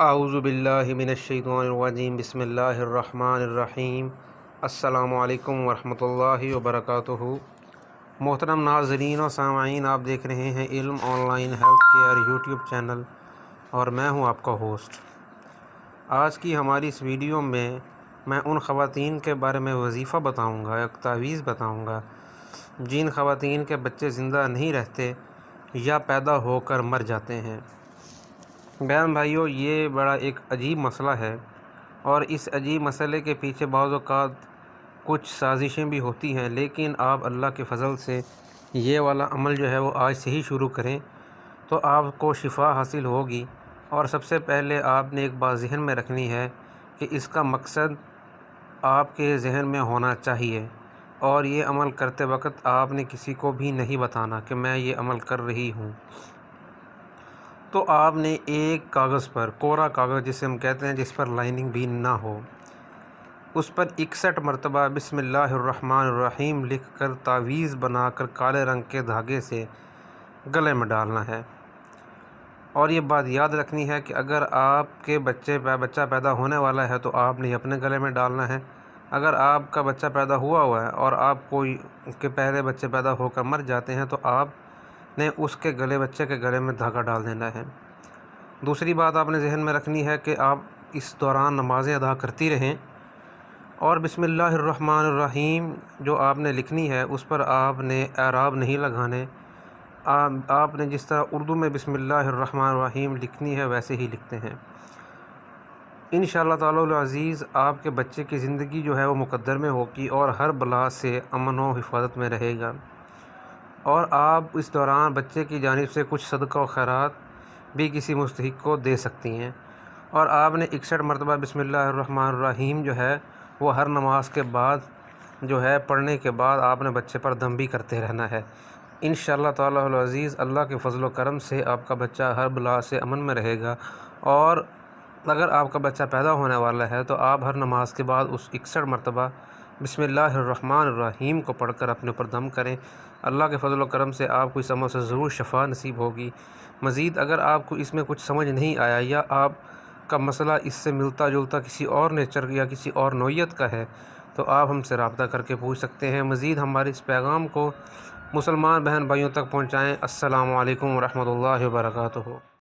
اعوذ باللہ من الشیطان الرجیم بسم اللہ الرحمن الرحیم۔ السلام علیکم ورحمۃ اللہ وبرکاتہ۔ محترم ناظرین و سامعین، آپ دیکھ رہے ہیں علم on line health care YouTube channel اور میں ہوں آپ کا ہوسٹ۔ آج کی ہماری اس ویڈیو میں ان خواتین کے بارے میں وظیفہ بتاؤں گا، ایک تعویذ بتاؤں گا جن خواتین کے بچے زندہ نہیں رہتے یا پیدا ہو کر مر جاتے ہیں۔ بہن بھائیوں، یہ بڑا ایک عجیب مسئلہ ہے اور اس عجیب مسئلے کے پیچھے بعض اوقات کچھ سازشیں بھی ہوتی ہیں، لیکن آپ اللہ کے فضل سے یہ والا عمل جو ہے وہ آج سے ہی شروع کریں تو آپ کو شفا حاصل ہوگی۔ اور سب سے پہلے آپ نے ایک بات ذہن میں رکھنی ہے کہ اس کا مقصد آپ کے ذہن میں ہونا چاہیے، اور یہ عمل کرتے وقت آپ نے کسی کو بھی نہیں بتانا کہ میں یہ عمل کر رہی ہوں۔ تو آپ نے ایک کاغذ پر، کوڑا کاغذ جسے ہم کہتے ہیں، جس پر لائننگ بھی نہ ہو، اس پر 61 مرتبہ بسم اللہ الرحمن الرحیم لکھ کر تعویذ بنا کر کالے رنگ کے دھاگے سے گلے میں ڈالنا ہے۔ اور یہ بات یاد رکھنی ہے کہ اگر آپ کے بچہ پیدا ہونے والا ہے تو آپ نے اپنے گلے میں ڈالنا ہے۔ اگر آپ کا بچہ پیدا ہوا ہے اور آپ کو کے پہلے بچے پیدا ہو کر مر جاتے ہیں تو آپ نے اس کے بچے کے گلے میں دھاگا ڈال دینا ہے۔ دوسری بات آپ نے ذہن میں رکھنی ہے کہ آپ اس دوران نمازیں ادا کرتی رہیں، اور بسم اللہ الرحمن الرحیم جو آپ نے لکھنی ہے اس پر آپ نے اعراب نہیں لگانے۔ آپ نے جس طرح اردو میں بسم اللہ الرحمن الرحیم لکھنی ہے ویسے ہی لکھتے ہیں۔ انشاءاللہ تعالی العزیز آپ کے بچے کی زندگی جو ہے وہ مقدر میں ہوگی اور ہر بلا سے امن و حفاظت میں رہے گا۔ اور آپ اس دوران بچے کی جانب سے کچھ صدقہ و خیرات بھی کسی مستحق کو دے سکتی ہیں۔ اور آپ نے 61 مرتبہ بسم اللہ الرحمن الرحیم جو ہے وہ ہر نماز کے بعد جو ہے پڑھنے کے بعد آپ نے بچے پر دم بھی کرتے رہنا ہے۔ انشاءاللہ تعالی العزیز اللہ کے فضل و کرم سے آپ کا بچہ ہر بلا سے امن میں رہے گا۔ اور اگر آپ کا بچہ پیدا ہونے والا ہے تو آپ ہر نماز کے بعد اس 61 مرتبہ بسم اللہ الرحمن الرحیم کو پڑھ کر اپنے اوپر دم کریں۔ اللہ کے فضل و کرم سے آپ کو اس عمل سے ضرور شفا نصیب ہوگی۔ مزید اگر آپ کو اس میں کچھ سمجھ نہیں آیا یا آپ کا مسئلہ اس سے ملتا جلتا کسی اور نیچر یا کسی اور نوعیت کا ہے تو آپ ہم سے رابطہ کر کے پوچھ سکتے ہیں۔ مزید ہمارے اس پیغام کو مسلمان بہن بھائیوں تک پہنچائیں۔ السلام علیکم ورحمۃ اللہ وبرکاتہ۔